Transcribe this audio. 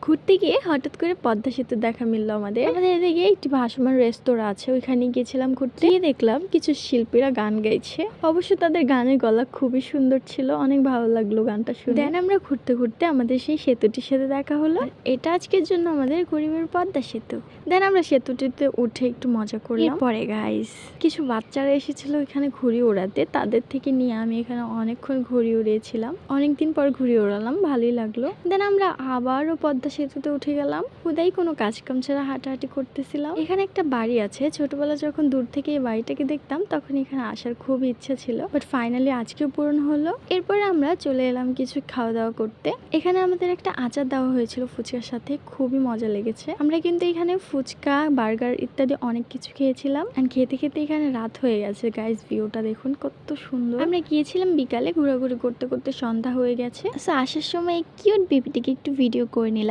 ঘুরতে গিয়ে হঠাৎ করে পদ্মা সেতু দেখা মিললো আমাদের এদিকে একটি ভাসমান রেস্তোরাঁ আছে, ওইখানে গিয়েছিলাম ঘুরতে। গিয়ে দেখলাম কিছু শিল্পীরা গান গাইছে। অবশ্য তাদের গানের গলা খুবই সুন্দর ছিল, অনেক ভালো লাগলো গানটা শুনে। দেন আমরা ঘুরতে ঘুরতে আমাদের সেই সেতুটির সাথে দেখা হলো। এটা আজকের জন্য আমাদের গরিবের পদ্মা সেতু। দেন আমরা সেতুটিতে উঠে একটু মজা করলাম। পরে গাইস কিছু বাচ্চারা এসেছিল এখানে ঘুড়ি ওড়াতে, তাদের থেকে নিয়ে আমি এখানে অনেকক্ষণ ঘুড়ি উড়িয়েছিলাম। অনেকদিন পর ঘুড়ি ওড়ালাম, ভালোই লাগলো। দেন আমরা আবারও পদ্মা সেতুতে উঠে গেলাম। খুদাই কোনো কাজ কাম ছাড়া হাঁটাহাঁটি করতেছিলাম। এখানে একটা বাড়ি আছে, ছোটবেলা যখন দূর থেকে এই বাড়িটাকে দেখতাম তখন এখানে আসার খুব ইচ্ছা ছিল, বাট ফাইনালি আজকেও পূরণ হলো। এরপরে আমরা চলে এলাম কিছু খাওয়া দাওয়া করতে। এখানে আমাদের একটা আচার দেওয়া হয়েছিল ফুচকার সাথে, খুবই মজা লেগেছে। আমরা কিন্তু এখানে ফুচকা, বার্গার ইত্যাদি অনেক কিছু খেয়েছিলাম। এন্ড খেতে খেতে এখানে রাত হয়ে গেছে। গাইস ভিউটা দেখুন কত সুন্দর। আমরা গিয়েছিলাম বিকালে, ঘোরাঘুরি করতে করতে সন্ধ্যা হয়ে গেছে। আসার সময় কিউট বেবিটিকে একটু ভিডিও করে নিলাম।